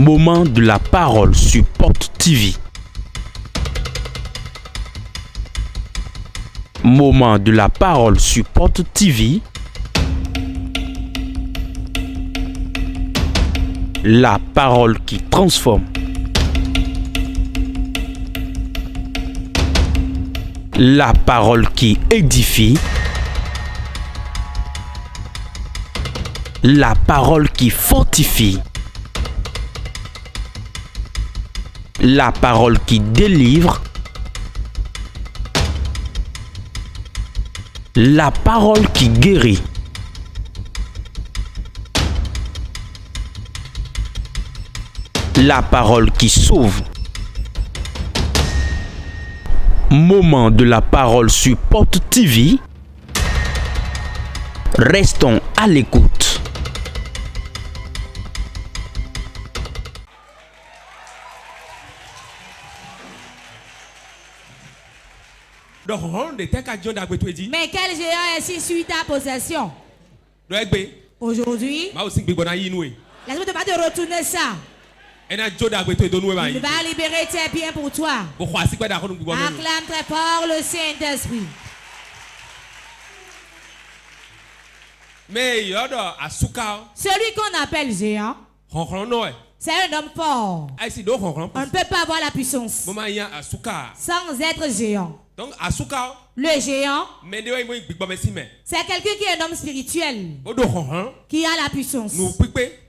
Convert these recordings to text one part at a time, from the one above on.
Moment de la parole sur Porte TV. Moment de la parole sur Porte TV. La parole qui transforme. La parole qui édifie. La parole qui fortifie. La parole qui délivre. La parole qui guérit. La parole qui sauve. Moment de la parole sur Porte TV. Restons à l'écoute. Mais quel géant est si sur ta possession? Aujourd'hui, laisse-moi te pas de retourner ça. Il va libérer tes biens pour toi. Acclame très fort le Saint-Esprit. Celui qu'on appelle géant, c'est un homme fort. On ne peut pas avoir la puissance sans être géant. Le géant, c'est quelqu'un qui est un homme spirituel, qui a la puissance,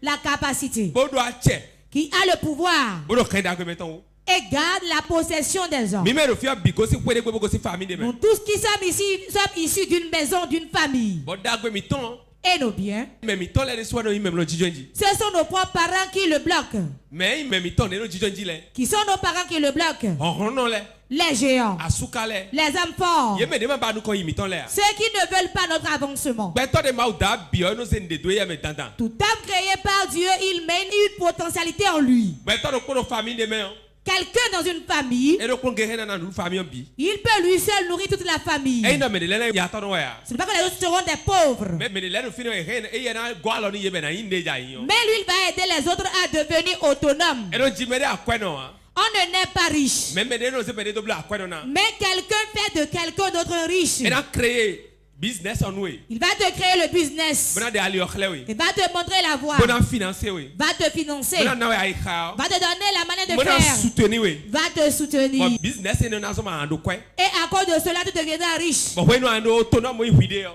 la capacité, qui a le pouvoir et garde la possession des hommes. Nous tous qui sommes ici sommes issus d'une maison, d'une famille. Et nos biens, ce sont nos propres parents qui le bloquent. Qui sont nos parents qui le bloquent? Les géants, les hommes forts, ceux qui ne veulent pas notre avancement. Tout homme créé par Dieu, il met une potentialité en lui. Quelqu'un dans une famille, il peut lui seul nourrir toute la famille. Ce n'est pas que les autres seront des pauvres. Mais lui, il va aider les autres à devenir autonomes. On ne naît pas riche. Mais quelqu'un fait de quelqu'un d'autre riche. Il va te créer le business. Il va te montrer la voie. Va te financer. Va te donner la manière de faire. Va te soutenir. Et à cause de cela, tu deviendras riche.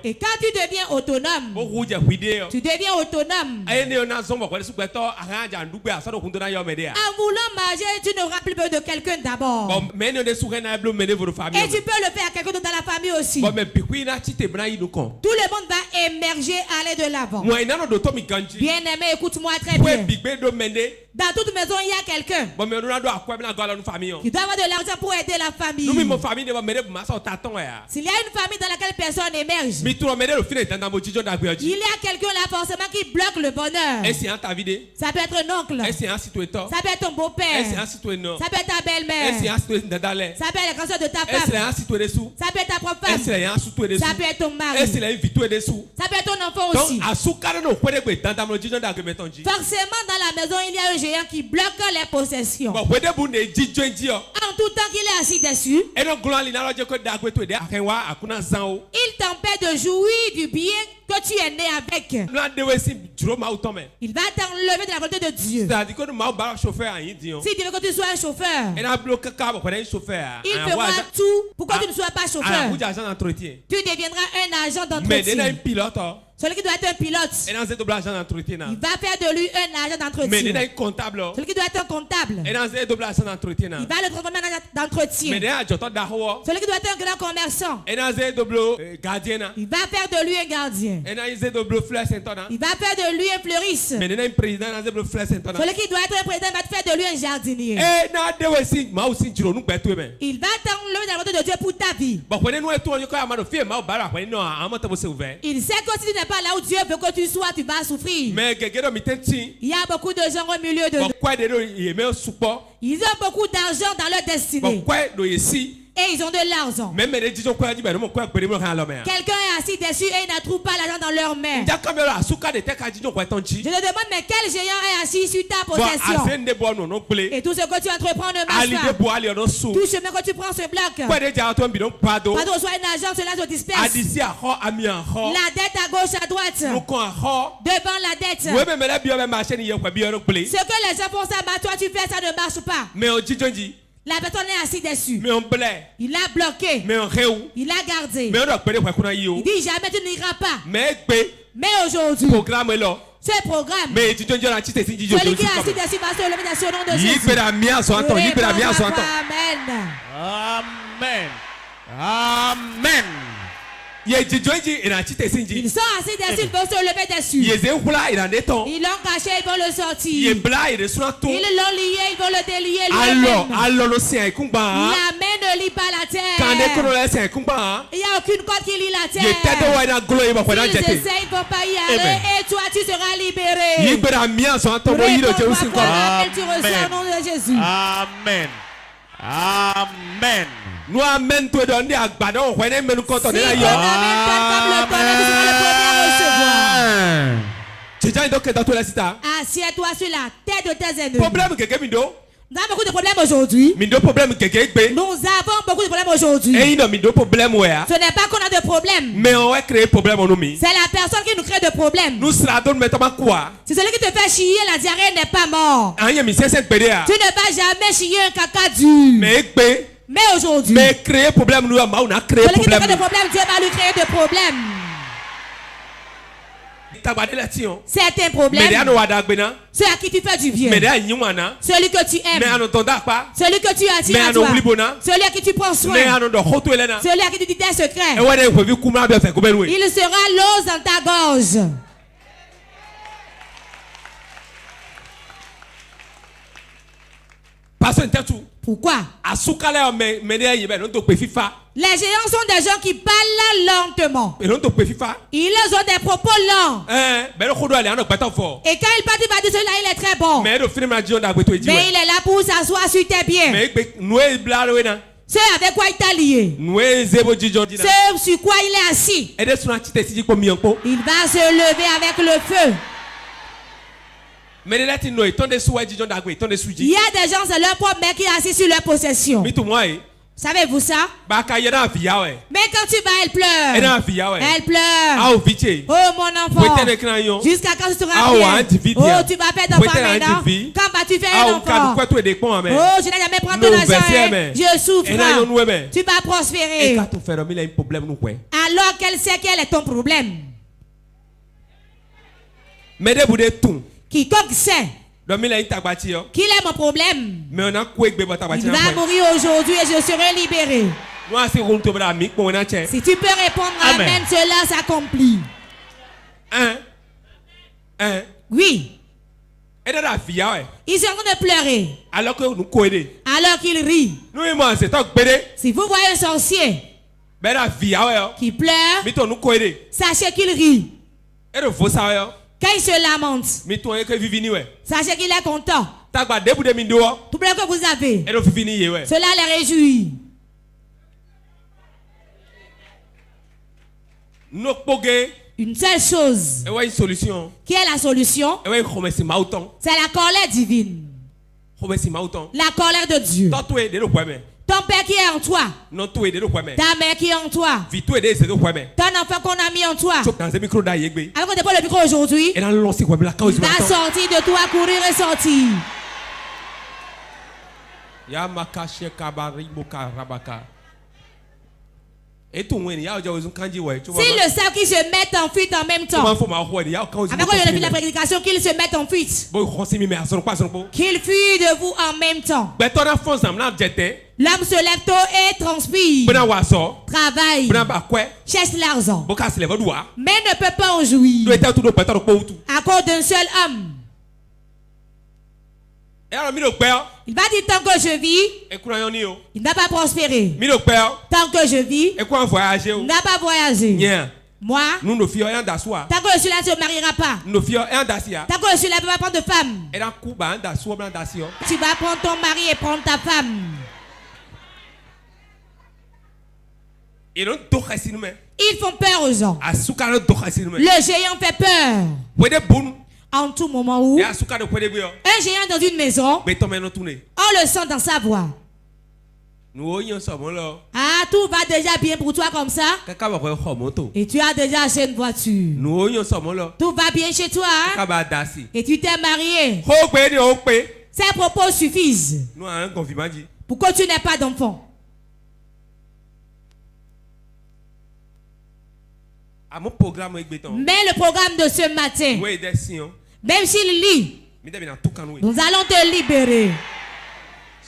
Et quand tu deviens autonome, tu deviens autonome. En voulant marcher, tu n'auras plus besoin de quelqu'un d'abord. Et tu peux le faire à quelqu'un d'autre dans la famille aussi. Tout le monde va émerger, aller de l'avant. Bien-aimé, écoute-moi très bien. Dans toute maison, il y a quelqu'un qui doit avoir de l'argent pour aider la famille. S'il y a une famille dans laquelle personne émerge, il y a quelqu'un là forcément qui bloque le bonheur. Ça peut être un oncle. Ça peut être ton beau-père. Ça peut être ta belle-mère. Ça peut être la grandeur de ta femme. Ça peut être ta propre femme. Ça peut être ton mari. Ça peut être ton enfant aussi. Forcément, dans la maison, il y a un géant qui bloque les possessions. En tout temps qu'il est assis dessus, il t'empêche de jouir du bien que tu es né avec. Il va t'enlever de la volonté de Dieu. Si Dieu veut que tu sois un chauffeur, il fera tout pour que tu ne sois pas chauffeur. Tu deviendras un agent d'entretien. Celui qui doit être un pilote, il va faire de lui un agent d'entretien. Celui qui doit être un comptable, il va le transformer en agent d'entretien. Celui qui doit être un grand commerçant, il va faire de lui un gardien. Il va faire de lui un fleuriste. Celui qui doit être un président va faire de lui un jardinier. Il va t'enlever dans la volonté de Dieu pour ta vie. Il sait que si tu n'es pas là où Dieu veut que tu sois, tu vas souffrir. Il y a beaucoup de gens au milieu de nous. Ils ont beaucoup d'argent dans leur destinée. Et ils ont de l'argent. Quelqu'un est assis dessus et ils ne trouvent pas l'argent dans leurs mains. Je te demande, mais quel géant est assis sur ta possession? Et tout ce que tu entreprends ne marche pas. Tout chemin que tu prends se bloque. Pas de reçoit un argent, cela se disperse. La dette à gauche, à droite. Devant la dette. Ce que les gens font, ça marche. Toi, tu fais, ça ne marche pas. La personne est assise dessus. Il a bloqué. Il a gardé. Il dit jamais tu n'iras pas. Mais aujourd'hui, ce programme, celui qui est assis dessus va se lever dans ce nom de Jésus. Amen. Amen. Ils sont assis dessus, ils vont se lever dessus. Ils l'ont caché, ils vont le sortir. Ils l'ont lié, ils vont le délier. La main ne lie pas la terre. Il n'y a aucune corde qui lie la terre. S'ils essaient, ils ne vont pas y aller. Et toi, tu seras libéré. Tu reçois au nom de Jésus. Amen. Amen. Nous amène toi dans des agbadons, on connaît mais nous quand on est là. Assieds-toi sur la tête de tes ennemis. Problème quelqu'un mindo. Nous avons beaucoup de problèmes aujourd'hui. Nous avons beaucoup de problèmes aujourd'hui. Ce n'est pas qu'on a de problèmes. Mais on va créer problème en nous. C'est la personne qui nous crée de problèmes. Nous sera donné maintenant quoi? C'est celui qui te fait chier, la diarrhée n'est pas mort. Tu ne vas jamais chier un caca dur. Mais aujourd'hui, mais créer problème, nous on a créé problème. Dieu va lui créer des problèmes. Certains problèmes, ceux à qui tu fais du bien, celui que tu aimes, celui que tu attires à toi, celui à qui tu prends soin, celui à qui tu dis tes secrets, il sera l'os dans ta gorge. Pourquoi? Les géants sont des gens qui parlent lentement. Ils ont des propos lents. Et quand il part, il va dire cela, il est très bon. Mais il est là pour s'asseoir sur tes biens. C'est avec quoi il t'a lié. C'est sur quoi il est assis. Il va se lever avec le feu. Il y a des gens, c'est leur propre mère qui est assis sur leur possession. Savez-vous ça? Mais quand tu vas, elle pleure. Elle pleure. Oh mon enfant. Jusqu'à quand tu seras bien? Oh, tu vas faire d'enfant maintenant. Quand vas-tu faire un enfant? Oh, je n'ai jamais pris ton argent. Je souffre. Tu vas prospérer. Alors qu'elle sait quel est ton problème. Quiconque sait qu'il est mon problème, il va mourir aujourd'hui et je serai libéré. Si tu peux répondre amen, cela s'accomplit. Oui. Ils sont en train de pleurer alors qu'ils rient. Si vous voyez un sorcier qui pleure, sachez qu'il rit. Quand il se lamente, sachez qu'il est content. Tout le que vous avez, cela les réjouit. Une seule chose qui est la solution, c'est la colère divine. La colère de Dieu. Ton père qui est en toi, ta mère qui est en toi, ton enfant qu'on a mis en toi. Alors qu'on dépose le micro aujourd'hui, il va sortir de toi, courir et sortir. S'ils le savent qu'ils se mettent en fuite en même temps, avant qu'on ait vu la prédication, qu'ils se mettent en fuite, qu'ils fuient de vous en même temps. L'homme se lève tôt et transpire, travaille, cherche l'argent, mais ne peut pas en jouir à cause d'un seul homme. Il va dire tant que je vis, il n'a pas prospéré. Tant que je vis, il n'a pas voyagé. Moi, tant que je suis là, tu ne marieras pas. Tant que je suis là, tu ne vas pas prendre de femme. Tu vas prendre ton mari et prendre ta femme. Ils font peur aux gens. Le géant fait peur. En tout moment où un géant dans une maison, on le sent dans sa voix. Ah, tout va déjà bien pour toi comme ça. Et tu as déjà acheté une voiture. Tout va bien chez toi. Hein? Et tu t'es marié. Ces propos suffisent. Pourquoi tu n'as pas d'enfant? Mais le programme de ce matin, même s'il lit, nous allons te libérer.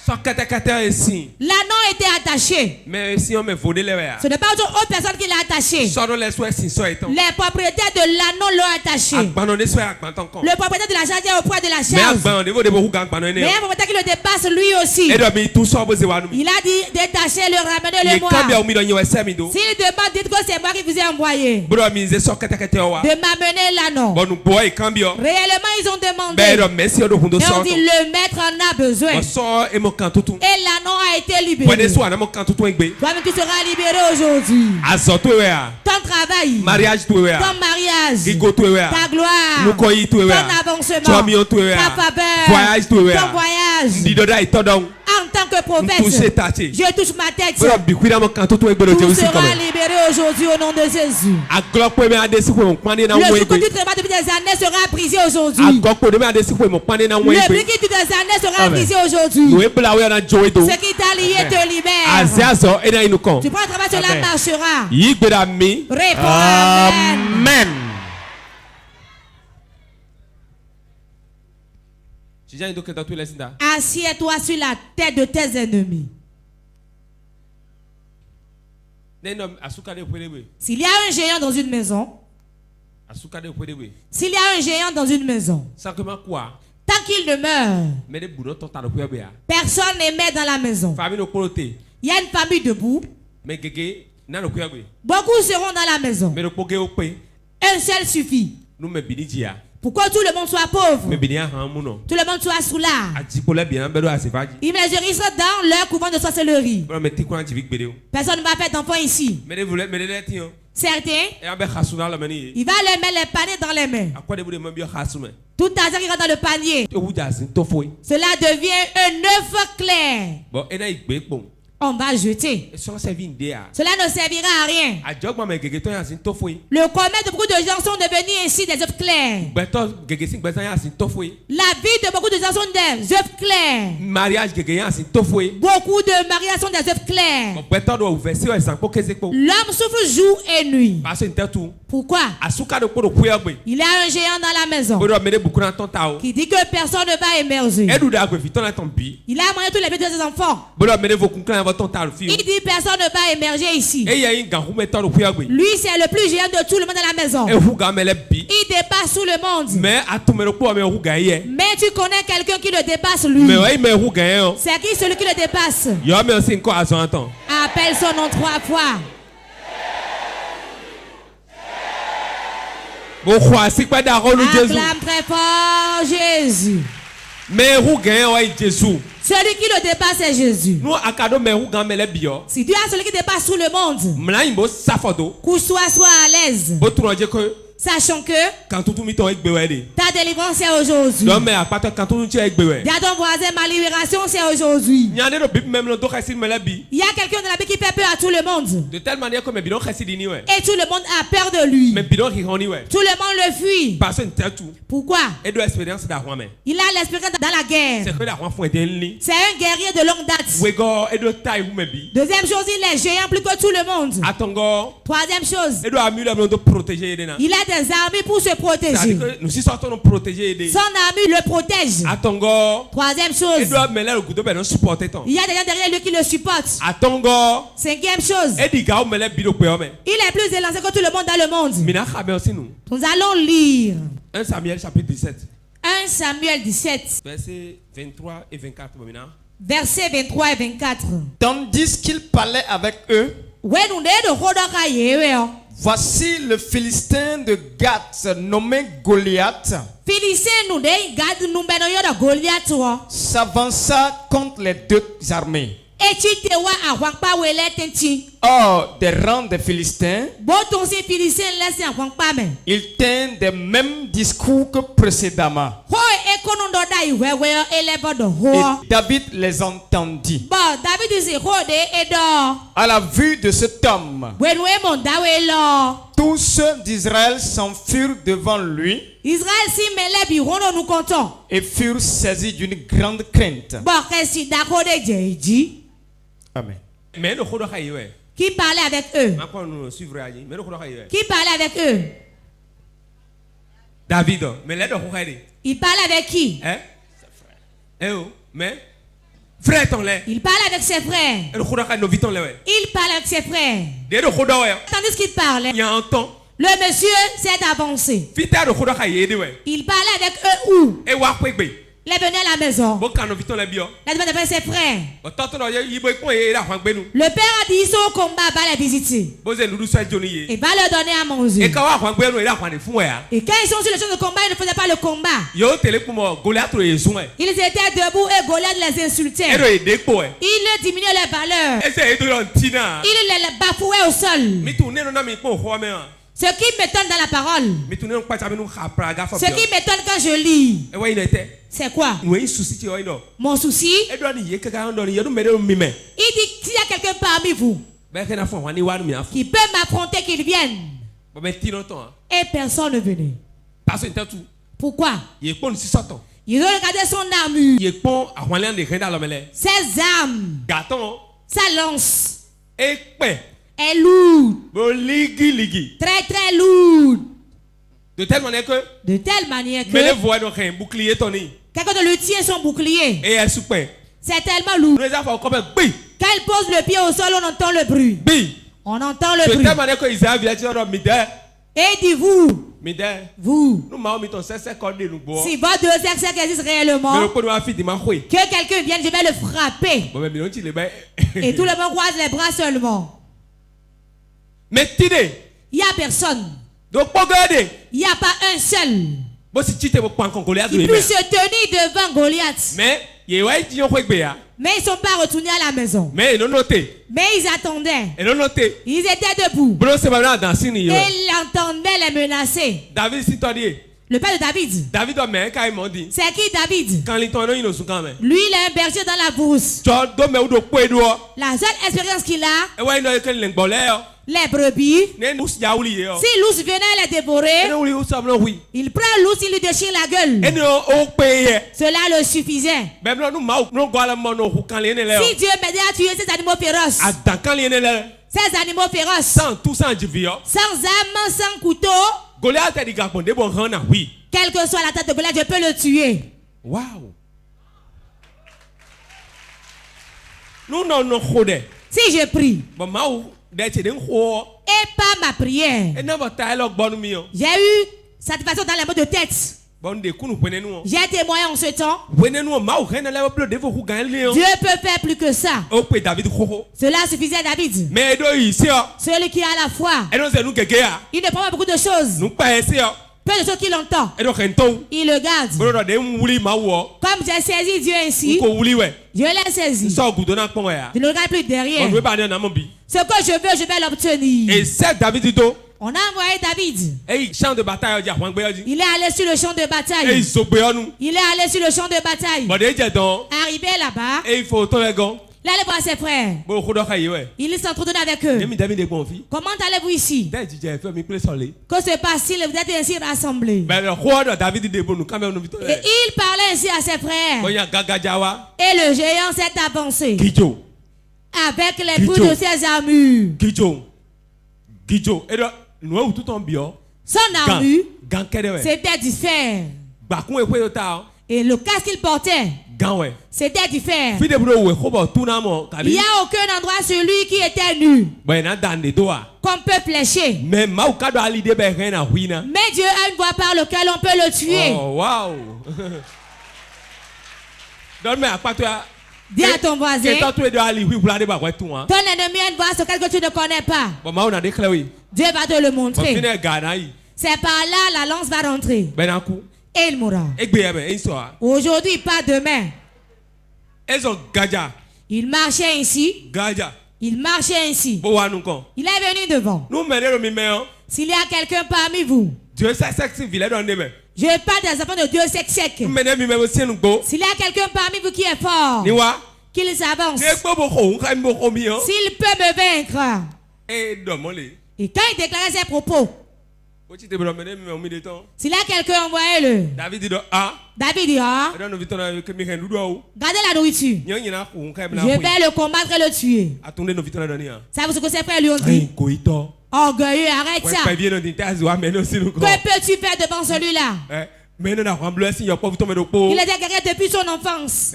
L'anneau était attaché. Ce n'est pas autre personne qui l'a attaché. Les propriétaires de l'anneau l'ont attaché. Le propriétaire de la charge est auprès de la charge. Mais un propriétaire qui le dépasse lui aussi. Il a dit détachez-le, ramenez-le moi. S'il demande, dites que c'est moi qui vous ai envoyé de m'amener l'anneau. Réellement ils ont demandé. Et on dit le maître en a besoin. Et l'anneau a été libéré. Toi-même tu seras libéré aujourd'hui. Ton travail, ton mariage, ta gloire, ton avancement, ta faveur, ton voyage. En tant que prophète, je touche ma tête. Tu seras libéré aujourd'hui au nom de Jésus. Le jour que tu travailles depuis des années sera brisé aujourd'hui. Le bruit qui depuis des années sera brisé aujourd'hui. Ce qui t'a lié te libère. Tu prends le travail, cela marchera. Réponds Amen. Assieds-toi sur la tête de tes ennemis. S'il y a un géant dans une maison, s'il y a un géant dans une maison, tant qu'il demeure, personne n'émet dans la maison. Il y a une famille debout. Beaucoup seront dans la maison. Un seul suffit. Pourquoi tout le monde soit pauvre? Tout le monde soit soulard. Ils mangeraient dans leur couvent de sorcellerie. Personne ne va faire d'enfant ici. Certains, il va leur mettre les paniers dans les mains. Tout argent qui rentre dans le panier, cela devient un œuf clair. On va jeter. Cela ne servira à rien. Le commerce de beaucoup de gens sont devenus ainsi des œufs clairs. La vie de beaucoup de gens sont des œufs clairs. Beaucoup de mariages sont des œufs clairs. L'homme souffre jour et nuit. Pourquoi? Il y a un géant dans la maison qui dit que personne ne va émerger. Il a moyen tous les vies de ses enfants. Il dit personne ne va émerger ici. Lui c'est le plus géant de tout le monde dans la maison. Il dépasse tout le monde. Mais tu connais quelqu'un qui le dépasse lui. C'est qui celui qui le dépasse? Appelle son nom 3 fois. Acclame très fort Jésus. Celui qui le dépasse est Jésus. Si Dieu a celui qui dépasse tout le monde, soit à l'aise. Sachant que ta délivrance est aujourd'hui. Dis à ton voisin, ma libération c'est aujourd'hui. Il y a quelqu'un dans la Bible qui fait peur à tout le monde. De telle manière que et tout le monde a peur de lui. Tout le monde le fuit. Pourquoi? Il a l'expérience dans la guerre. C'est un guerrier de longue date. Deuxième chose, il est géant plus que tout le monde. Troisième chose, il a des armes pour se protéger. Son armure le protège. Troisième chose, il y a des gens derrière lui qui le supportent. Cinquième chose, il est plus élancé que tout le monde dans le monde. Nous allons lire 1 Samuel chapitre 17. 1 Samuel 17. Versets 23 et 24. Versets 23 et 24. Tandis qu'il parlait avec eux, voici le Philistin de Gath nommé Goliath s'avança contre les deux armées. Or, des rangs des Philistins, ils tiennent les mêmes discours que précédemment. Et David les entendit. À la vue de cet homme, tous ceux d'Israël s'enfuirent devant lui et furent saisis d'une grande crainte. Amen. Qui parlait avec eux? Qui parlait avec eux? David. Il parlait avec qui? Il parlait avec ses frères. Il parlait avec ses frères. Tandis qu'il parlait, le monsieur s'est avancé. Il parlait avec eux où? Il est venu à la maison. Il a demandé avec ses frères. Le père a dit ils sont au combat, va les visiter. Et va leur donner à manger. Et quand ils sont sur le champ de combat, ils ne faisaient pas le combat. Ils étaient debout et Goliath les insultait. Il diminuait leur valeur. Il les bafouait au sol. Ce qui m'étonne dans la parole, ce qui m'étonne quand je lis, c'est quoi? Mon souci, il dit qu'il y a quelqu'un parmi vous qui peut m'affronter, qu'il vienne. Et personne ne venait. Pourquoi? Ils ont regardé son armure, ses armes, sa lance est lourde, très très lourde, de telle manière que quelqu'un de lui tient son bouclier. C'est tellement lourd. Quand il pose le pied au sol, on entend le bruit. On entend le bruit. Et il dit vous, si votre deux sexes existe réellement, que quelqu'un vienne, je vais le frapper. Et tout le monde croise les bras seulement. Il n'y a personne. Il n'y a pas un seul qui puisse se tenir devant Goliath. Mais ils ne sont pas retournés à la maison. Mais ils attendaient. Ils étaient debout. Et ils entendaient les menacer. Le père de David. C'est qui David? Lui, il est un berger dans la brousse. La seule expérience qu'il a, les brebis, si l'ours venait les dévorer, il prend l'ours, il lui déchire la gueule. Cela le suffisait. Si Dieu m'aidait à tuer ces animaux féroces, sans armes, sans couteau, quelle que soit la tête de Goliath, je peux le tuer. Wow. Si je prie et pas ma prière, j'ai eu satisfaction dans les mots de tête. J'ai témoigné en ce temps. Dieu peut faire plus que ça. Cela suffisait à David. Celui qui a la foi, il ne prend pas beaucoup de choses. Peu de choses qu'il entend, il le garde. Comme j'ai saisi Dieu ainsi, je l'ai saisi. Je ne regarde plus derrière. Ce que je veux, je vais l'obtenir. On a envoyé David. Il est allé sur le champ de bataille. Il est allé sur le champ de bataille. Arrivé là-bas, il allait voir ses frères. Il s'entretenait avec eux. Comment allez-vous ici? Que se passe-t-il? Vous êtes ainsi rassemblés. Et il parlait ainsi à ses frères. Et le géant s'est avancé avec les coups de ses armures. Son armure, c'était du fer. Et le casque qu'il portait, c'était du fer. Il n'y a aucun endroit sur lui qui était nu, qu'on peut flécher. Mais Dieu a une voie par laquelle on peut le tuer. Oh, wow. Dis à ton voisin, ton ennemi a une voie sur laquelle tu ne connais pas. Dieu va te le montrer. C'est par là la lance va rentrer. Et il mourra. Aujourd'hui, pas demain. Il marchait ainsi. Il marchait ainsi. Il est venu devant. S'il y a quelqu'un parmi vous, je parle des enfants de Dieu sec. S'il y a quelqu'un parmi vous qui est fort, qu'il s'avance. S'il peut me vaincre. Et quand il déclarait ses propos, s'il y a quelqu'un, envoyez-le. David dit gardez la nourriture. Je vais le combattre et le tuer. Savez-vous ce que ses frères lui ont dit? Orgueilleux, arrête ça. Que peux-tu faire devant celui-là? Il a été guéri depuis son enfance.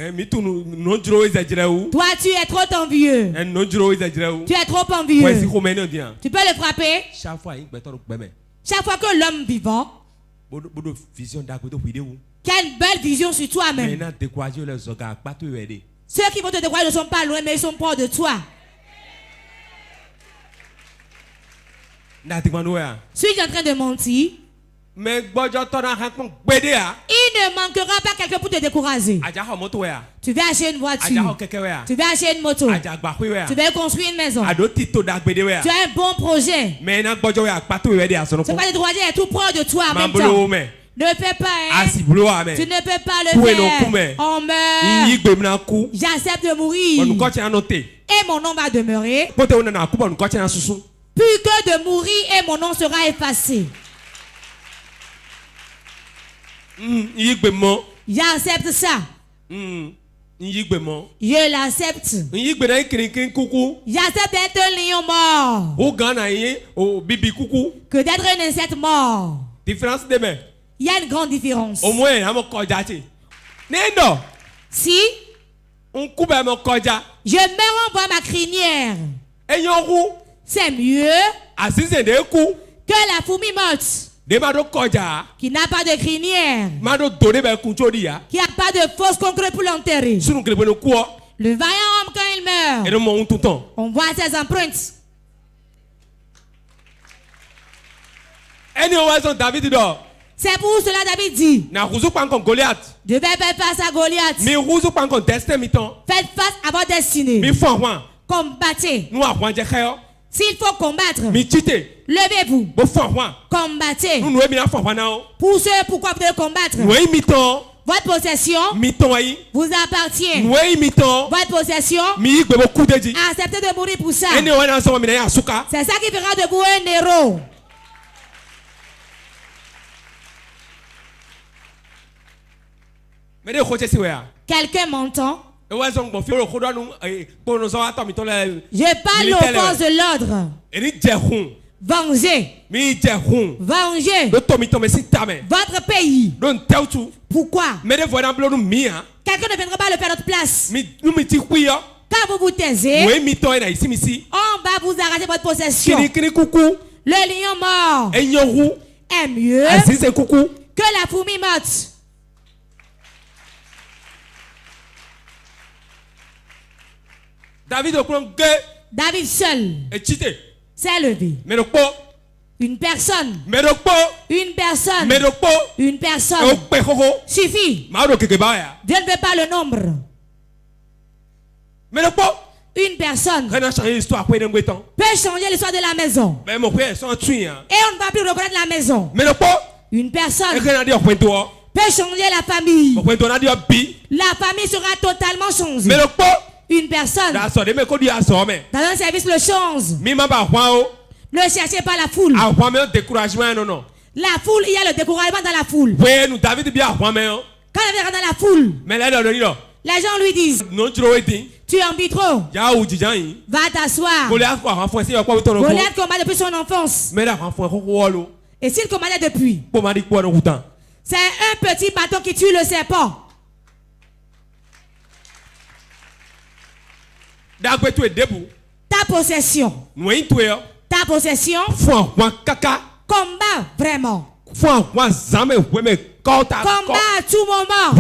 Toi, tu es trop envieux. Tu es trop envieux. Tu peux le frapper. Chaque fois que l'homme vivant, quelle belle vision sur toi-même. Ceux qui vont te décourager ne sont pas loin, mais ils sont proches de toi. Suis-je en train de mentir? Il ne manquera pas quelqu'un pour te décourager. Tu vas acheter une voiture. Tu vas acheter une moto. Tu vas construire une maison. Tu as un bon projet. C'est pas te décourager, il est tout proche de toi en même temps. Ne fais pas, hein? Tu ne peux pas le faire. On meurt. J'accepte de mourir. Et mon nom va demeurer. Plus que de mourir et mon nom sera effacé. J'accepte ça. Je l'accepte. J'accepte d'être un lion mort que d'être un insecte mort. Il y a une grande différence. Si je meurs en bas ma crinière, c'est mieux que la fourmi morte qui n'a pas de crinière, qui n'a pas de fausse concrète pour l'enterrer. Le vaillant homme, quand il meurt, on voit ses empreintes. C'est pour cela David dit, je vais faire face à Goliath. Faites face à votre destinée. Combattez. S'il faut combattre, levez-vous. Combattez. Pour ce pourquoi vous devez combattre, votre possession vous appartient. Votre possession, acceptez de mourir pour ça. C'est ça qui fera de vous un héros. Quelqu'un m'entend? Je parle aux forces de l'ordre. Vengez. Vengez votre pays. Pourquoi? Quelqu'un ne viendra pas le faire à notre place. Quand vous vous taisez, on va vous arracher votre possession. Le lion mort est mieux que la fourmi morte. David seul s'est levé. Une personne suffit. Dieu ne veut pas le nombre. Une personne peut changer l'histoire de la maison. Et on ne va plus reconnaître la maison. Une personne peut changer la famille. La famille sera totalement changée. Une personne dans un service le change. Ne cherchez pas la foule. La foule, il y a le découragement dans la foule. Quand il vient dans la foule, les gens lui disent, tu envies trop. Va t'asseoir. Goliath combat depuis son enfance. Et s'il combattait depuis, c'est un petit bâton qui tue le serpent. Ta possession. Combat vraiment. Combat à tout moment.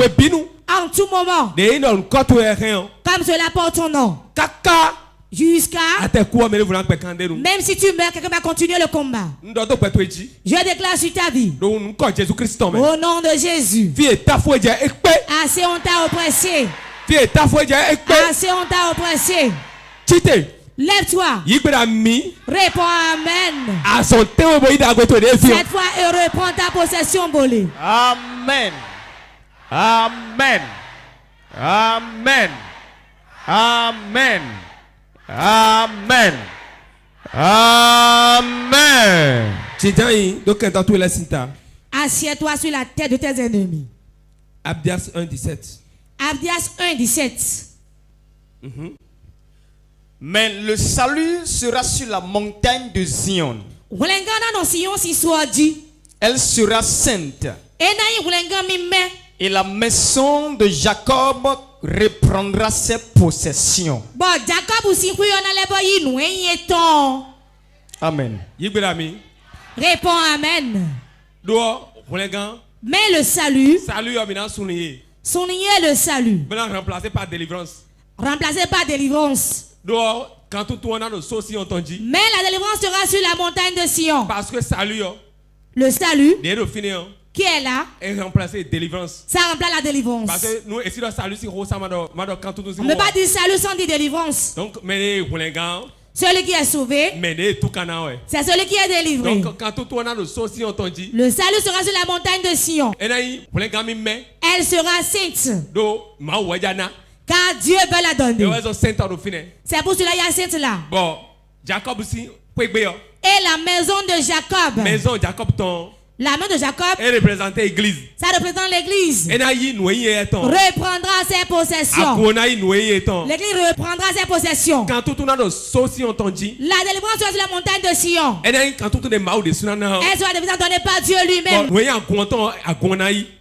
En tout moment. Comme cela porte ton nom. Jusqu'à même si tu meurs, quelqu'un va continuer le combat. Je déclare sur ta vie, au nom de Jésus, assez on t'a oppressé. Assez on t'a oppressé. Lève-toi. Réponds Amen. Cette fois, et reprends ta possession, Bolé. Amen. Amen. Amen. Amen. Amen. Amen. Assieds-toi sur la tête de tes ennemis. Abdias 1:17. Abdias 1:17. Mais le salut sera sur la montagne de Zion. Elle sera sainte. Et la maison de Jacob reprendra ses possessions. Amen. Réponds Amen. Mais le salut, souligner le salut, remplacé par délivrance. Remplacé par délivrance. Quand tout tourne dans nos sauts, si on t'en dit. Mais la délivrance sera sur la montagne de Sion. Parce que salut, le salut, qui est là, est remplacé délivrance. Ça remplace la délivrance. Parce que nous, ici, le salut, c'est gros, ça m'a quand tout nous. On ne peut pas dire salut sans dire délivrance. Donc, mais les gars. Celui qui est sauvé, c'est celui qui est délivré. Donc, quand tout tourne dans nos sauts, si on t'en dit. Le salut sera sur la montagne de Sion. Elle sera sainte. Car Dieu veut la donner. C'est pour cela qu'il y a sainte là. Bon, Jacob aussi. Et la maison de Jacob. La main de Jacob, elle représente l'église. Ça représente l'église. Reprendra ses possessions. L'église reprendra ses possessions. Quand tout le monde sauci entendu. La délivrance sera sur la montagne de Sion. Elle sera donnée par Dieu lui-même.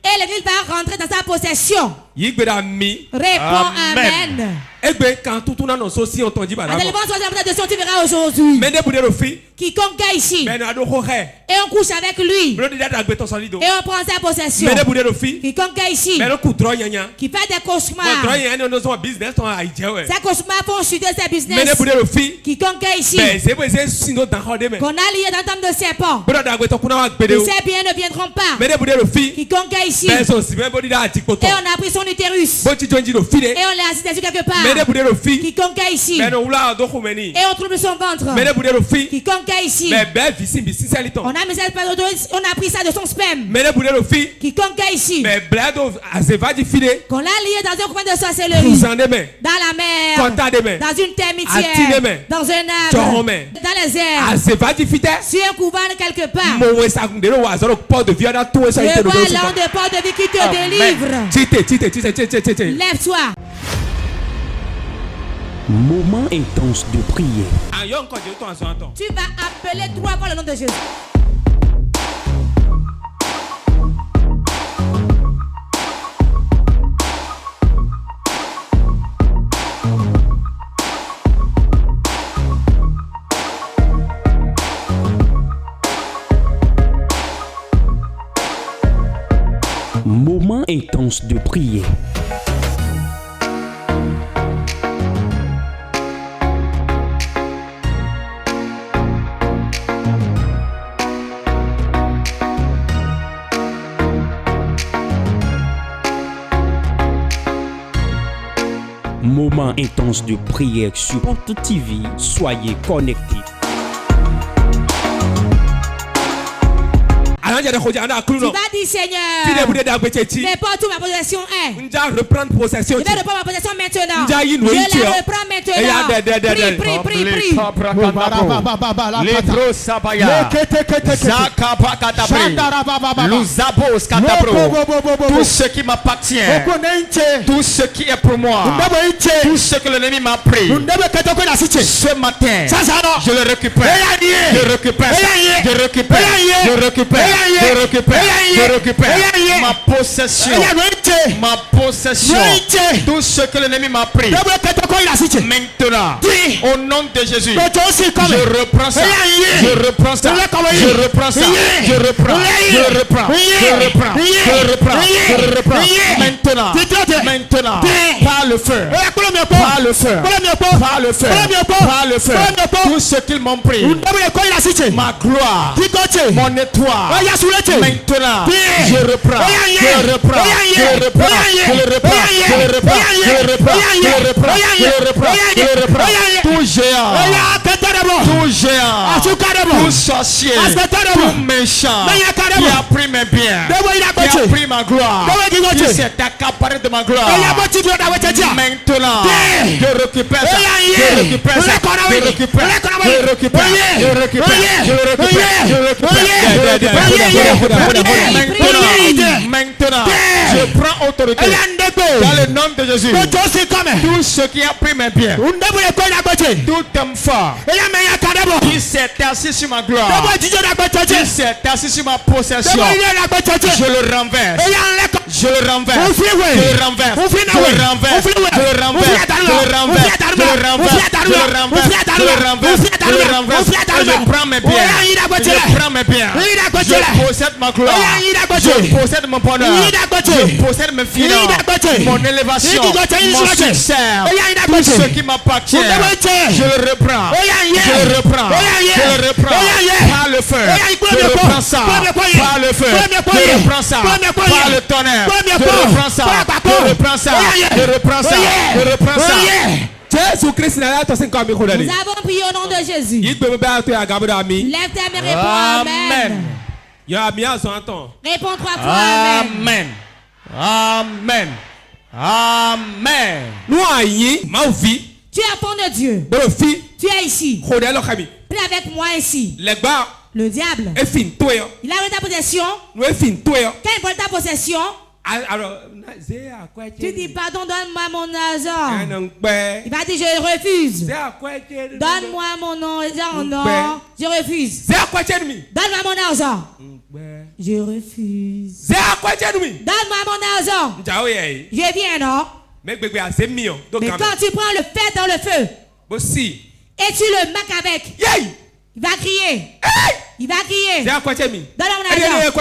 Et l'église va rentrer dans sa possession. Réponds Amen. Quand tout le monde sauci entendu. La délivrance sera sur la montagne de Sion, tu verras aujourd'hui. Quiconque est ici. Et on couche avec lui. Et on prend sa possession. Quiconque est ici. Qui fait des cauchemars. Ces cauchemars font chuter ses business. Quiconque est ici. Qu'on a lié dans le de serpent. Ses biens ne viendront pas. Quiconque est ici. Et on a pris son utérus. Et on l'a assisté sur quelque part. Quiconque est ici. Et on trouve son ventre. Quiconque est ici. On a mis ça, on a pris ça de son sperme. Quiconque est ici. Qu'on l'a lié dans un coin de sorcellerie. Dans la mer. Dans une terre mitière. Dans un arbre. Dans les airs. Sur un couvent quelque part. Le voilà de port de vie qui te délivre. Lève-toi. Moment intense de prière. Tu vas appeler 3 fois le nom de Jésus. Moment intense de prière. Moment intense de prière sur Porte TV. Soyez connectés. Tu vas dire Seigneur, n'importe où ma possession est. Je vais reprendre ma possession maintenant. Je la reprends maintenant. Prie. Tout ce qui m'appartient, tout ce qui est pour moi, tout ce que l'ennemi m'a pris, ce matin, je le récupère. Je récupère ma possession. Tout ce que l'ennemi m'a pris. Maintenant, au nom de Jésus, je reprends ça. Maintenant, par le feu. Tout ce qu'ils m'ont pris, ma gloire, mon étoile, Maintenant, je reprends. Tout géant, tout sorcier, tout méchant qui a pris mes biens, qui a pris ma gloire, qui s'est accaparé de ma gloire. Maintenant, je récupère ça, je récupère ça, je récupère, je récupère, je récupère, je récupère, je récupère. Maintenant, je prends autorité dans le nom de Jésus. Tout ce qui a pris mes biens, tout homme fort qui s'est assis sur ma gloire, qui s'est assis sur ma possession, je le renverse. Je le renverse. Je le renverse. Je le renverse. Je le renverse. Je le renverse. Je le renverse. Je le renverse. Je le renverse. Je le renverse. Je prends mes biens. Je prends mes biens. Je possède ma gloire. Je possède mon bonheur. Je possède mes finances. Mon élévation. Mon succès. Tout ce qui m'appartient. Je le reprends. Je le reprends. Je le reprends. Par le feu. Je reprends ça. Par le feu. Je reprends ça. Par le tonnerre. Je reprends ça. Je reprends ça. Je reprends ça. Je reprends ça. Nous avons prié au nom de Jésus. Lève tes mains et réponds Amen. Réponds 3 fois Amen. Amen. Amen. Tu es enfant de Dieu. Tu es ici. Prie avec moi ici. Le diable, il a ta possession. Quand il prend ta possession, tu dis pardon, donne-moi mon argent. Il va dire je refuse. Donne-moi mon argent. Non, je refuse. Donne-moi mon argent. Je refuse. Donne-moi mon argent. Je viens, non? Mais quand tu prends le fer dans le feu et tu le marques avec, il va crier. Il va crier. Donne-moi mon argent.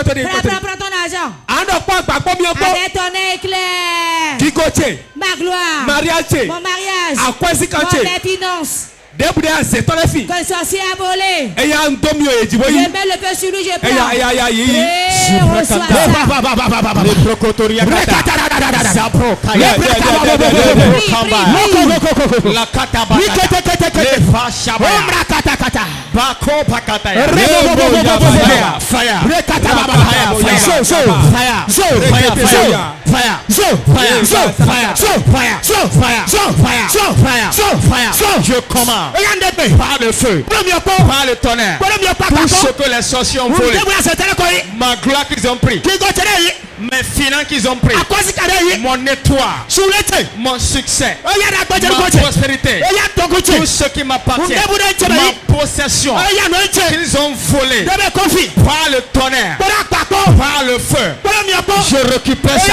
Prends ton argent. Avec ton éclair. Ma gloire. Mon mariage. Mes finances. Quand le sorcier a volé, je mets le feu sur lui, je prends. Reçois Je commande par le feu, par le tonnerre, tout ce que les sorciers ont volé, ma gloire qu'ils ont pris, mes finances qu'ils ont pris, mon étoile, mon succès, ma prospérité, tout ce qui m'appartient, ma possession qu'ils ont volé par le tonnerre, par le feu, je récupère ça,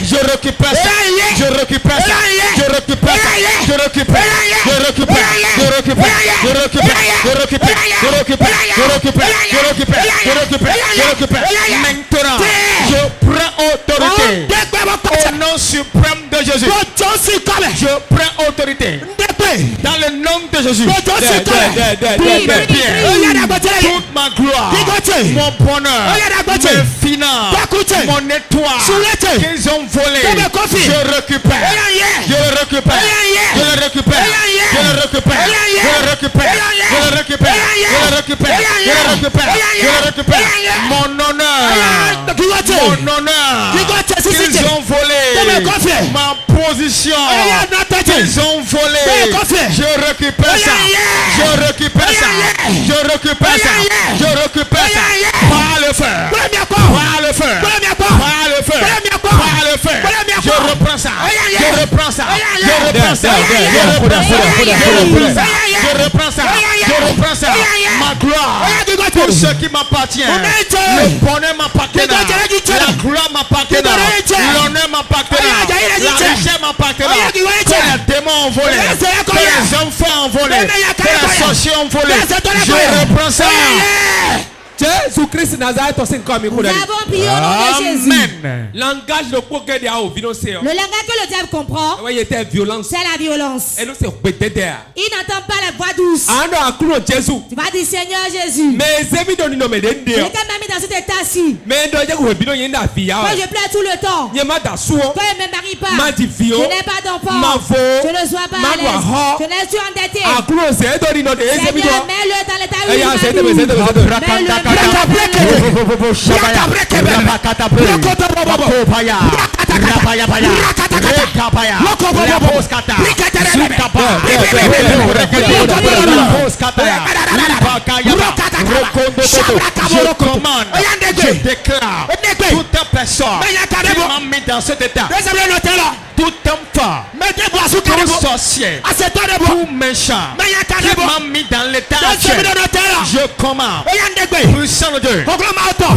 je récupère ça, je récupère ça, je récupère ça, je récupère, je récupère, je récupère, je récupère, je récupère, je récupère, je récupère, je récupère, je récupère, je récupère. Maintenant, je prends autorité au nom suprême de Jésus. Je prends autorité dans le nom de Jésus. Toute ma gloire, mon bonheur, mes finances, mon étoile qu'ils ont volé, je récupère, je le récupère, je le récupère, je le récupère, je le récupère, je le récupère, je le récupère, je le récupère, je le récupère. Mon honneur, qu'ils ont volé, ma position qu'ils ont volé, je récupère ça, je récupère ça, je récupère ça, je récupère ça, par le feu, par le feu, par le feu, par le feu, je reprends ça, je reprends ça, je reprends ça, je reprends ça, je reprends ça, je reprends ça, ma gloire, tout ce qui m'appartient, le bonheur m'appartient, la gloire m'appartient, l'honneur m'appartient, la richesse m'appartient, que les démons ont volé, que les enfants ont volé, que les sorciers ont volé, je reprends ça. Jésus-Christ Nazareth aussi comme nous avons prié au nom de Jésus. Amen. Langage de poker de ao violence. Le langage que le diable comprend, c'est la violence. Et nous c'est bededer. Il n'entend pas la voix douce. Ando akulo Jésus. Tu vas dire Seigneur Jésus. Mais zemi do ni no medende. Il m'a mis dans cet état-ci. Mais do je ko bino yenda via. Quand je pleure tout le temps. Yema da suo. Quand je ne me marie pas. Ma di vio. Je n'ai pas d'enfant. Ma vo. Je ne sois pas à l'aise. Je ne suis endetté. Akulo se do ni no de zemi do. Seigneur, mets-le dans l'état où il m'a je déclare toute personne qui m'a mis dans cet état, tout enfant, tout sorcier, tout méchant qui m'a mis dans l'état actuel, je commande, puissant de Dieu,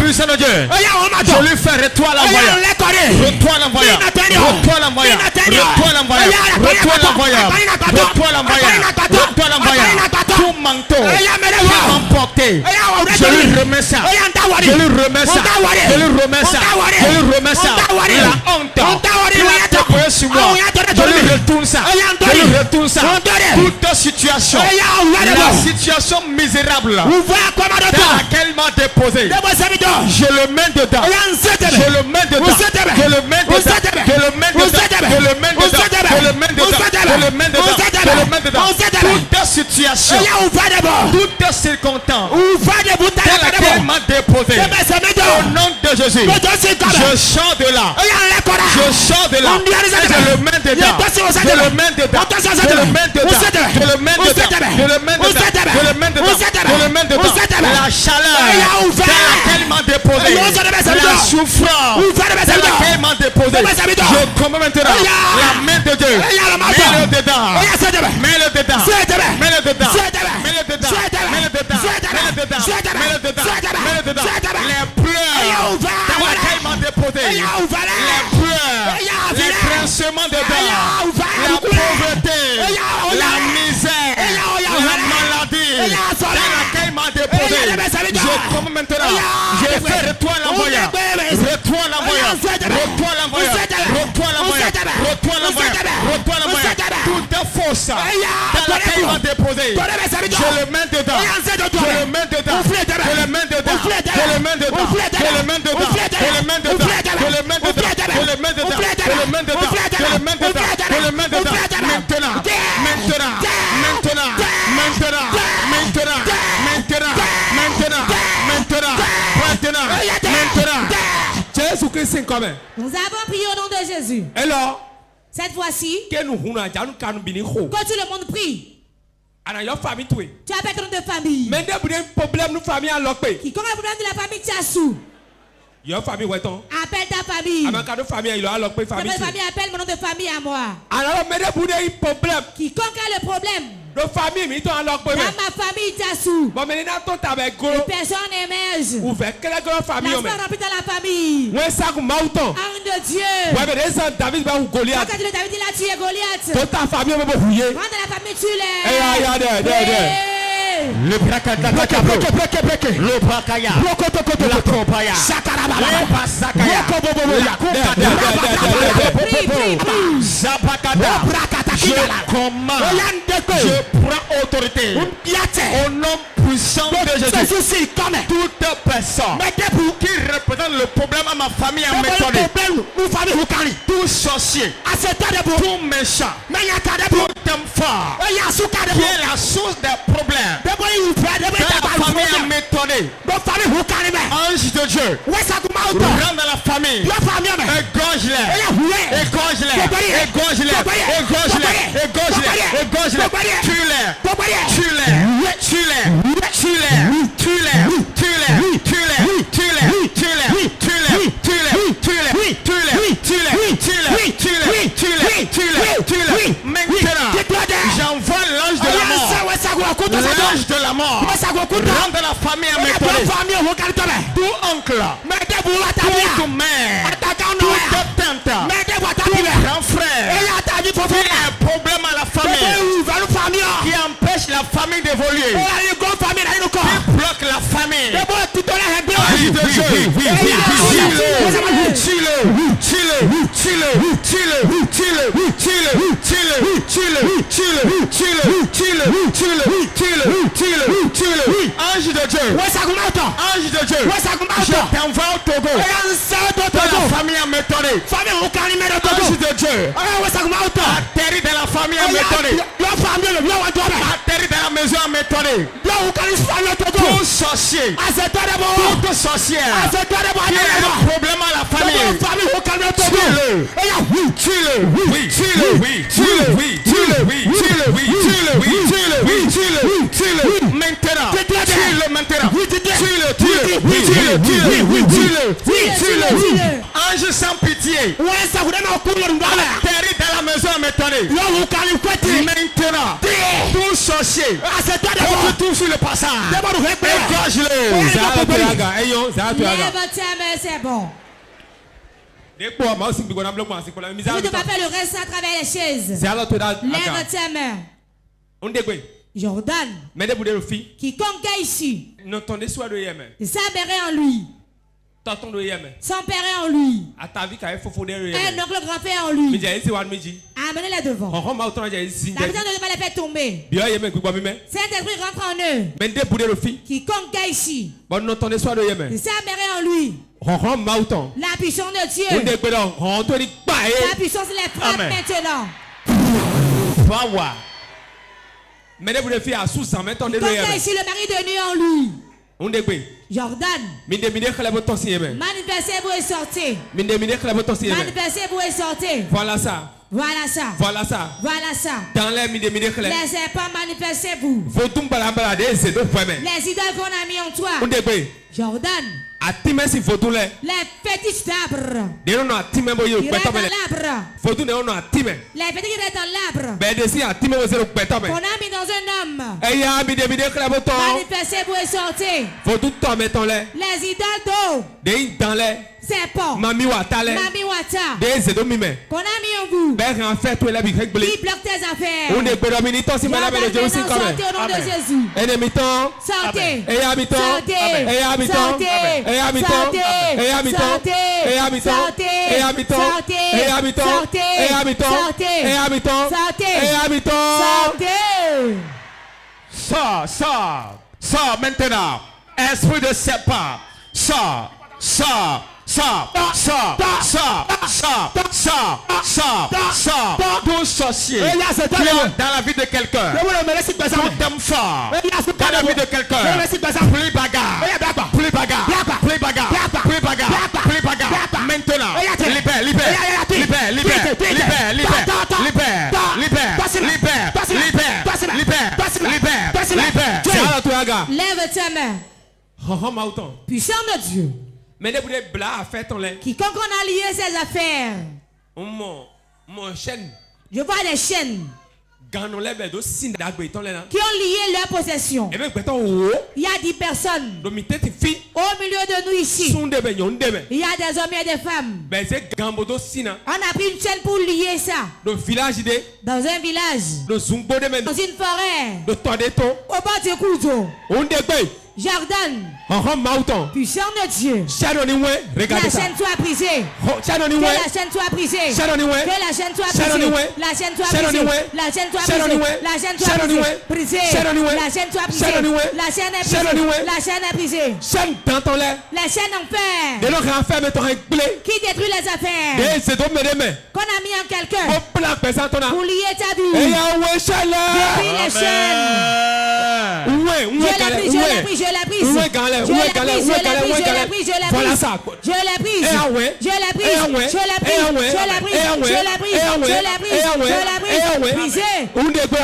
puissant de Dieu, je lui fais retour l'envoyeur, retour l'envoyeur, retour l'envoyeur, retour l'envoyeur, retour l'envoyeur, retour l'envoyeur, retour l'envoyeur, tout manteau qui m'a emporté, je lui remets ça, je lui remets ça, je lui remets ça, je lui remets ça, la honte qui a déployé sur moi, je lui retourne ça, je lui retourne ça, toute situation, la situation misérable dans laquelle il m'a déposé, je le mets dedans, je le mets dedans, je le mets dedans, je le mets dedans, je le mets dedans, je le mets dedans, je le mets dedans, je le mets dedans, toute situation, toute circonstance dans laquelle il m'a déposé, au nom de Jésus, je sors de là, je sors de là, et je le mets dedans, je le mets dedans, je le mets dedans, je le mets dedans, je le mets dedans, je le mets dedans, je le mets dedans, la chaleur dans laquelle il m'a déposé, la souffrance dans laquelle il m'a déposé, je commande maintenant la main de Dieu, mets-le dedans, mets-le dedans, mets-le dedans, mets-le dedans, mets-le dedans, mets-le dedans, mets-le dedans, mets-le dedans, les pleurs dans laquelle il m'a déposé, les pleurs, les grincements de dents, la pauvreté, la misère, la maladie dans laquelle il m'a déposé, je commande maintenant, je fais retour l'envoyeur, retour l'envoyeur, retour l'envoyeur, retour l'envoyeur, retour l'envoyeur, retour l'envoyeur, toute fausse dans laquelle il m'a déposé, je le mets dedans, je le mets dedans, je le mets dedans, je le mets dedans, je le mets dedans, je le mets dedans, je le mets dedans, je le mets dedans, je le mets dedans, je le mets dedans, je le mets dedans, maintenant, maintenant, maintenant, maintenant, maintenant, maintenant, maintenant, maintenant, maintenant, maintenant. Jésus-Christ est commun. Nous avons prié au nom de Jésus. Alors, cette fois-ci, que tout le monde prie. Tu appelles ton nom de famille. Mais problème nous famille à l'opé. Qui connaît le problème de la famille Tiassou? Famille appelle ta famille. Ta famille appelle mon nom de famille à moi. Alors, problème. Quiconque a le problème. Dans ma famille Tiassou. Les personnes émergent. La remplie dans la famille. Arme de Dieu. Quand David il a tué Goliath. Dans la famille tu l'es. Le brakata, le brakaya, la kopaya, le basakaya, je commande, je prends autorité au nom puissant de Jésus. Toute personne qui représente le problème à ma famille à m'étonner, tout sorcier, tout méchant, tout enfant qui est la source des problèmes dans la famille à m'étonner, ange de Dieu, rentre dans la famille, égorge-les, égorge-les, égorge-les, égorge-les, égorge-les, égorge-les, tue-les, tue-les, tue-les, tue-les, tue-les, tue-les, tue-les, tue-les, tue-les, tue-les, tue-les, tue-les, tue-les, tue-les, tue-les, tue-les, tue-les, tue-les. Maintenant, j'envoie l'ange de la mort. L'ange de la mort rentre dans la famille à m'étonner. Tout oncle, toute mère, toute tante, tout grand frère qui a un problème à la famille, qui empêche la famille d'évoluer. Qui bloque la famille. Ange de Dieu. Ange de Dieu. Ange de Dieu. Je t'envoie au Togo. Dans la famille à m'étonner. Ange de Dieu. Atterri dans la famille à m'étonner. Atterri dans la maison à m'étonner. Tout sorcier. Toute sorcière. Qui a un problème à la famille. Tue-le. Tue-le. Oui. Tue-le. Oui. Tue-le. Oui. Tue-le. Oui. Tue-le. Oui. Tue-le. Oui. Tue-le. Oui. Tue-le. Tue-le. Maintenant. Tue-le maintenant. Tue-le. Tue-le. Oui. Tue-le. Tue-le. Oui. Tue-le. Oui. Tue-le. Ange sans pitié. Atterri dans la maison à m'étonner. Maintenant. Tout sorcier. On tout sur le passage. Égorge-le. C'est bon. Je ne pas faire le reste à travers les chaises. Lève ta main. Jordan. Quiconque est ici. S'avérer en lui. S'empérer en lui. Un oncle grand-père en lui. Amenez-les devant. La personne ne doit pas les faire tomber. Saint-Esprit rentre en eux. Quiconque est ici. S'avérer en lui. La puissance de Dieu. La puissance les frappe maintenant. Quiconque est ici, le mari de nuit en lui. Jordan. Manifestez-vous et sortez. Manifestez-vous et sortez. Voilà ça. Voilà ça. Voilà ça. Voilà ça. Dans les serpents, manifestez-vous. Les idoles qu'on a mis en toi. Jordan. Les fétiches d'arbres. Ils restent dans l'arbre. Les fétiches qui restent dans l'arbre. On a mis dans un homme. Manifestez-vous et sortez. Les idoles d'eau. Serpents. Mami Wata. Qu'on a mis en vous. Qui bloque tes affaires. Sortez au nom de Jésus. Sortez. Sors maintenant. Esprit de serpent. Sors. Tout sorcier dans la vie de quelqu'un. Tout homme fort dans la vie de quelqu'un. Plus bagarre. Maintenant. Libère. Lève ta main. Puissant de Dieu. Quiconque a lié ses affaires. Je vois les chaînes qui ont lié leur possession. Il y a 10 personnes au milieu de nous ici. Il y a des hommes et des femmes. On a pris une chaîne pour lier ça. Dans un village. Dans une forêt. Au bord du cours d'eau. Jordan, puissant de Dieu, que la chaîne soit brisée. Que la chaîne soit brisée. Que la chaîne soit brisée. La chaîne soit brisée. La chaîne soit brisée. La chaîne soit brisée. La chaîne soit brisée. La chaîne est brisée. La chaîne est brisée. La chaîne en fer qui détruit les affaires qu'on a mis en quelqu'un pour lier ta vie. Détruis les chaînes. Je l'ai pris. Voilà ça. Je l'ai prise. Brisé.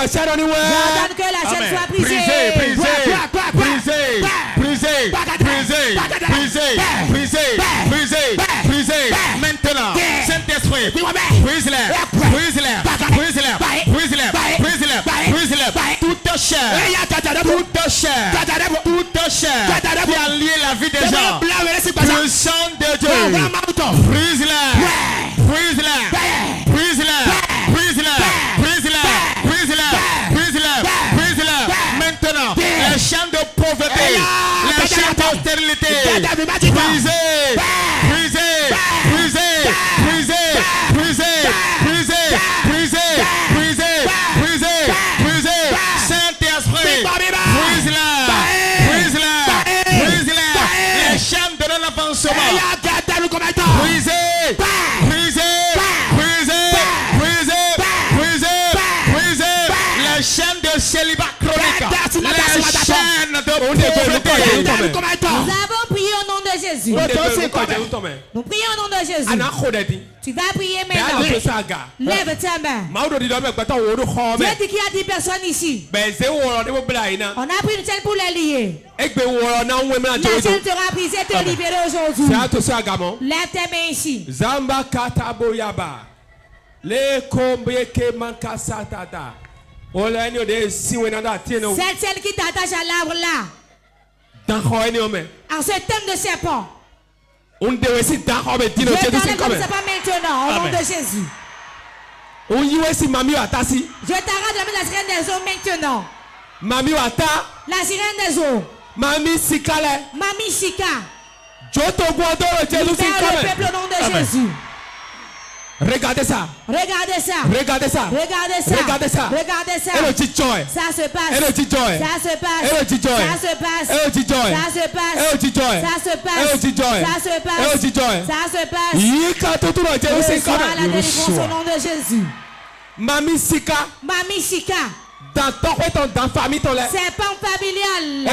J'ordonne que la chaîne soit brisée. Brisé. Maintenant. Saint-Esprit. Brise-les. Toute chair qui a lié la vie des gens. Puissant de Dieu. Brise-les. d'instabilité. Brisé. Saint-Esprit, brise-la. Les chaînes de l'avancement. Brisé. Les chaînes de célibat chronique. Les chaînes de pauvreté. Nous avons prié au nom de Jésus. Nous prions au nom de Jésus. Tu vas prier maintenant. Lève ta main. Dieu dit qu'il y a 10 personnes ici. On a pris une chaîne pour les lier. La chaîne sera brisée et te libérer aujourd'hui. Lève tes mains ici. Zamba kataboyaba. Le kombeke mankasatata. Cette chaîne qui t'attache à l'arbre là. En ce thème de serpent. Je t'enlève comme ça pas maintenant, au nom de Jésus. Je t'arrête de mettre la sirène des eaux maintenant. La sirène des eaux. Mamie Sika. Libère le peuple au nom de Jésus. Regardez ça. Ça se passe. Au nom de Jésus. Mamie Sika. Dans ton famille, ton lait. Serpent familial.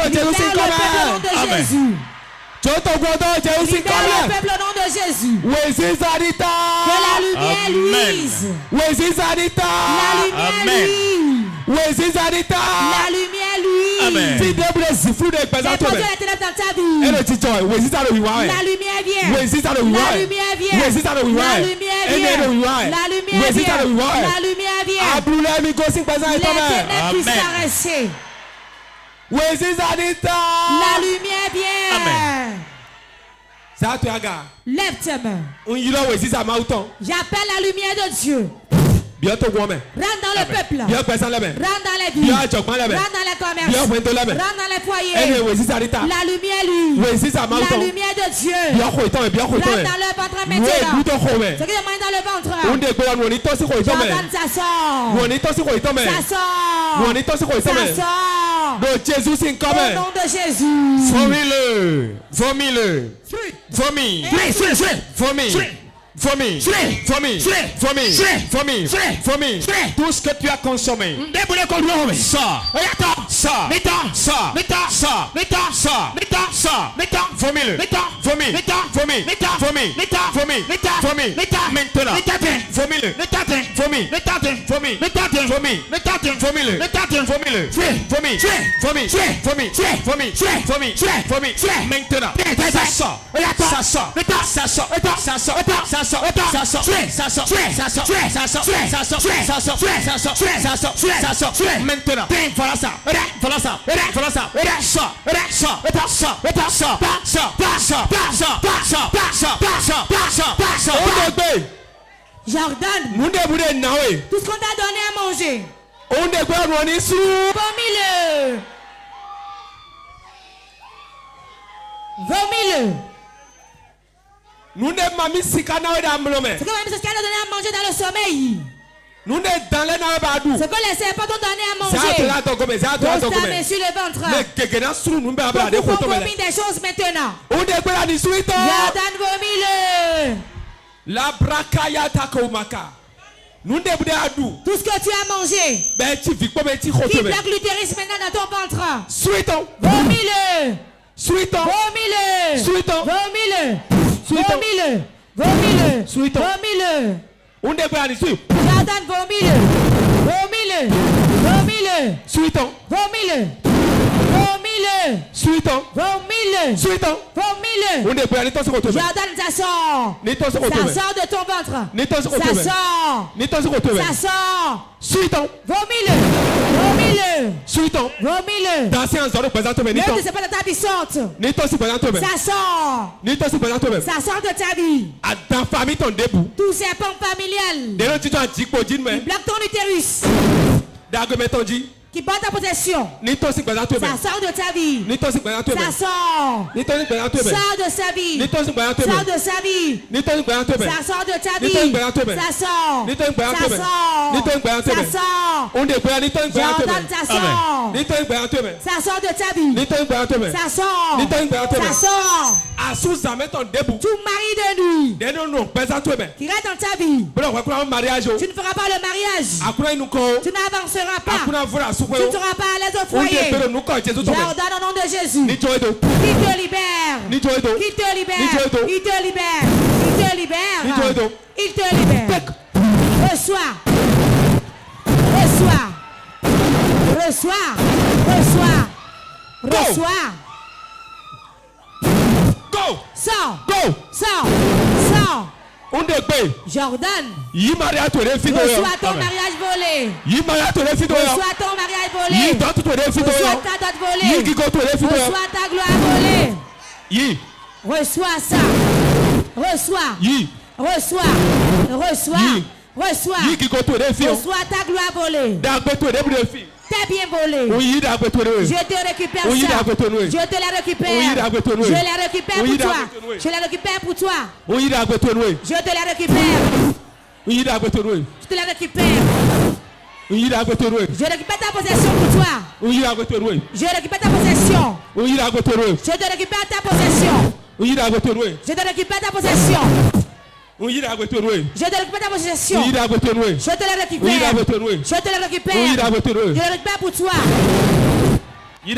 Libère le peuple au nom de Jésus. Libère le peuple au nom de Jésus. Que la lumière luise. La lumière luise. La lumière luise. Les portes de la ténèbres dans ta vie. La lumière vient. La lumière vient. La lumière vient. Les ténèbres disparaissent. La lumière vient. Lève tes mains. J'appelle la lumière de Dieu. Rentre dans le peuple. Rentre dans les villes. Rentre dans les commerces. Rentre dans les foyers. La lumière lui. La lumière de Dieu. Rentre dans le ventre maintenant. Ce qui demande dans le ventre. Jordan, ça sort. Ça sort. Au nom de Jésus. Vomis-le. Tout ce que tu as consommé. Ça. Vomis-le. Maintenant. Jordan, tout ce qu'on t'a donné à manger, vomis-le. C'est comme ce qu'elle a donné à manger dans le sommeil. C'est que les serpents t'ont donné à manger. T'as sur le ventre. Donc vous vomir des choses maintenant. Jordan, vomis-le. La brakaya takomaka. Tout ce que tu as mangé qui bloque l'utérus maintenant dans ton ventre. Vomis-le. Jordan, Jordan, ça sort. Ça sort de ton ventre. Ça sort. Vomis-le. Ne sais pas de ta vie sorte. Ça sort de ta vie. Tout serpent familial. Il bloque ton utérus. qui porte ta possession. Ça sort de ta vie. Ça sort. Sort de sa vie. Sort de sa vie. Ça sort de ta vie. Ça sort. Ça sort. J'ordonne ça sort. Ça sort de ta vie. Ça sort. Ça sort. Tu maries de nuit. Qui reste dans ta vie. Tu ne feras pas le mariage. Tu n'avanceras pas. Tu ne seras pas à l'aise au foyer. J'ordonne au nom de Jésus. Qui te libère. Qui te libère. Il te libère. Il te libère. Il te libère. Reçois. Reçois. Reçois. Reçois. Reçois. Go. Sors. Go. Sors. Sors. J'ordonne. Reçois ton mariage volé. Reçois ton mariage volé. Reçois ta dot volée. Reçois ta gloire volée. Reçois ça. Reçois. Reçois. Reçois. Reçois. Reçois ta gloire volée. T'es bien volé. Je te récupère ça. Je te la récupère. Je la récupère pour toi. Je la récupère pour toi. Je te la récupère. Je te la récupère. Je récupère ta possession pour toi. Je récupère ta possession. Je te récupère ta possession. Je te récupère ta possession. Je te récupère ta possession. Je te la récupère. Je te la récupère. Je la récupère pour toi. Je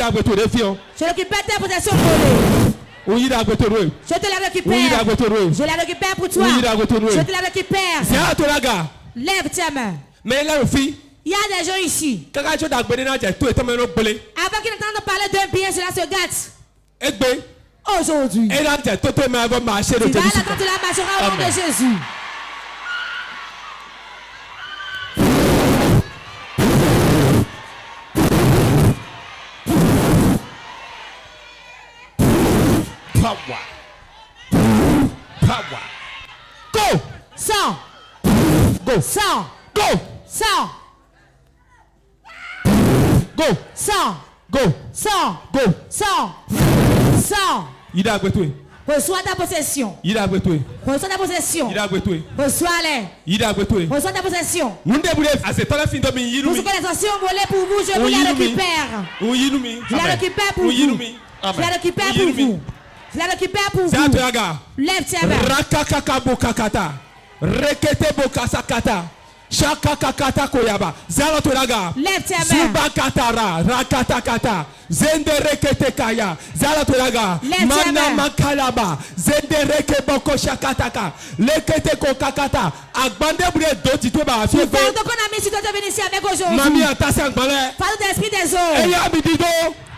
récupère ta possession volée. Je te la récupère. Je la récupère pour toi. Je te la récupère. Lève tes mains. Il y a des gens ici. Avant qu'ils n'entendent parler d'un bien, cela se gâte. Aujourd'hui, tu vas là quand tu la marcheras au nom de Jésus. Power. Go. Sors. Go. Sors. Go. Sors. Go. Sors. Go. Sors. Go. Sors. Sors. Reçois ta possession. Reçois ta possession. Reçois-les. Reçois ta possession. Vous que les anciens volés pour vous, je vous la récupère. Je la récupère pour vous. Je la récupère pour vous. Je la récupère pour vous. Lève tes mains. Shakakakata koyaba zalo toraga subakatara rakatakata zendereke kaya zalo toraga mana makalaba zendereke boko shakataka lekete kokakata agbande bure doti to ba fi gbe donc on a mis sur toi de venir ici avec aujourd'hui mami atase agbale parle de l'esprit des eaux eya midido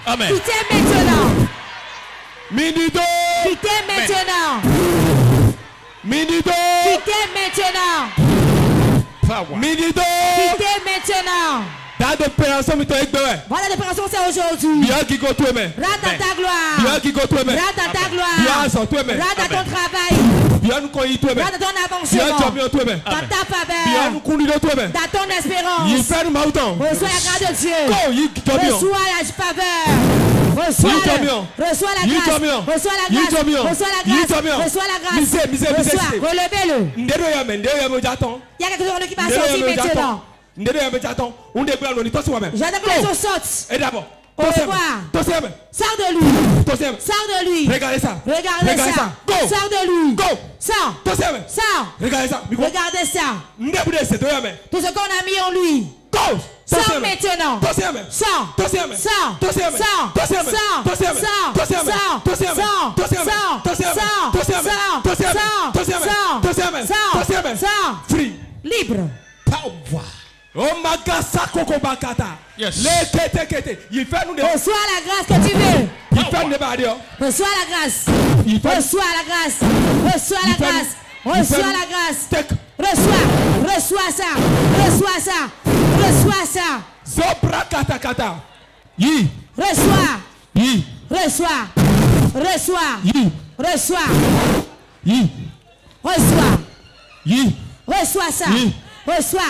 amen quittez maintenant midido quittez maintenant midido quittez maintenant Midido. Quittez maintenant. Voilà l'opération c'est aujourd'hui. Rate ta gloire. Rate ta gloire. Rate ton travail. Rate ton avancement. Dans ta faveur. Dans ton espérance. Reçois la grâce de Dieu. Reçois la faveur. Reçois la grâce. Reçois la grâce. Reçois la grâce. Reçois la grâce. Reçois. Relevez-le. Il y a quelque chose qui va sortir maintenant. J'attends que les choses sortent. Au revoir. Sors de lui. Sors de lui. Regardez ça. Regardez ça. Sors de lui. Sors. Sors. Regardez ça. Regardez ça. Tout ce qu'on a mis en lui. Sors maintenant. Sors. Free. Libre. Power. Oh magasa koko bakata. Yes. Reçois la grâce que tu veux. Reçois la grâce. Reçois la grâce. Reçois la grâce. Reçois la grâce. Reçois ça. Reçois ça. Reçois ça. Zobra kata kata. Yi. Reçois. Yi. Reçois. Reçois. Yi. Reçois. Yi. Reçois. Yi. Reçois ça. Yi. Reçois.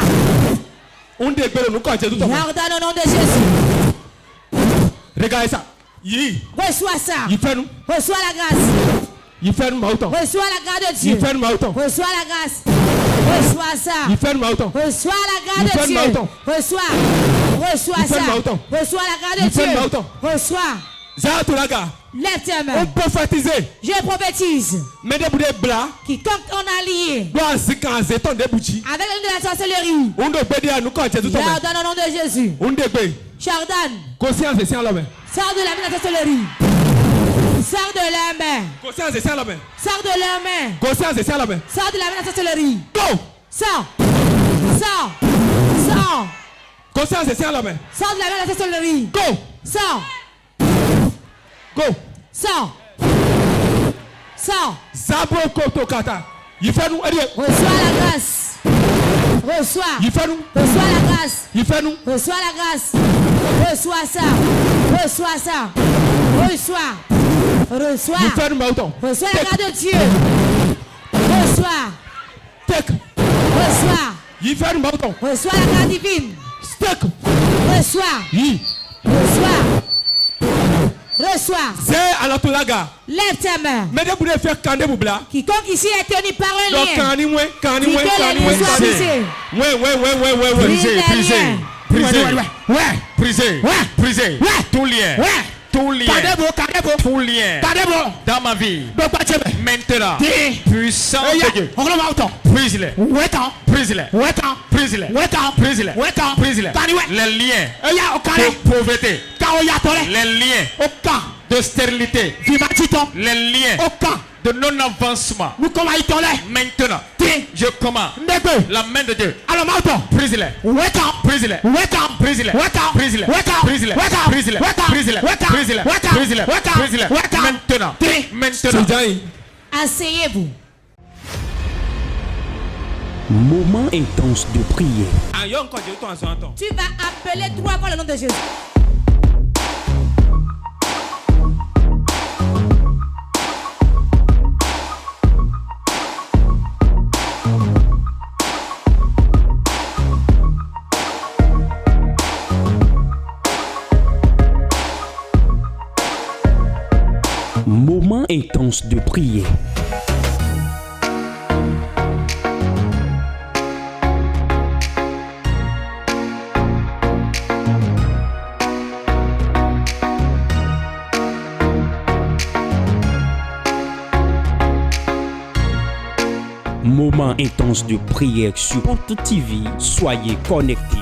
J'ordonne au nom de Jésus. Regardez ça. Reçois ça. Il fait nous. Reçois la grâce. Il fait nous autant. Reçois la grâce de Dieu. Il fait nous autant. Reçois la grâce. Reçois ça. Il fait nous autant. Reçois la grâce de Dieu. Reçois. Reçois ça. Reçois la grâce de Dieu. Reçois. Lève tes mains. On prophétise. Je prophétise. Quiconque on a lié avec la de la sorcellerie. J'ordonne au nom de Jésus. J'ordonne. Sors de la main de la sorcellerie. Sors de la main. Sors de la main. Sors de la main de la sorcellerie. Go. Sors. Sors. Sors. Sors de la main de la sorcellerie. Go. Sors. Go. Sors. Sors. Reçois la grâce. Reçois. Reçois la grâce. Reçois la grâce. Reçois ça. Reçois ça. Reçois. Reçois la grâce de Dieu. Reçois. Reçois la grâce divine. Reçois. Lève tes mains. Quiconque ici est tenu par un lien. Brisez. Tout lien. Dans ma vie. Maintenant. Puissant de Dieu. Brise-les. Les liens de pauvreté. Les liens de stérilité. Les liens de non-avancement. Maintenant, je commande la main de Dieu. Brise-les. Maintenant. Asseyez-vous. Moment intense de prière. Tu vas appeler 3 fois le nom de Jésus. Moment intense de prière. Moment intense de prière sur Porte TV. Soyez connectés.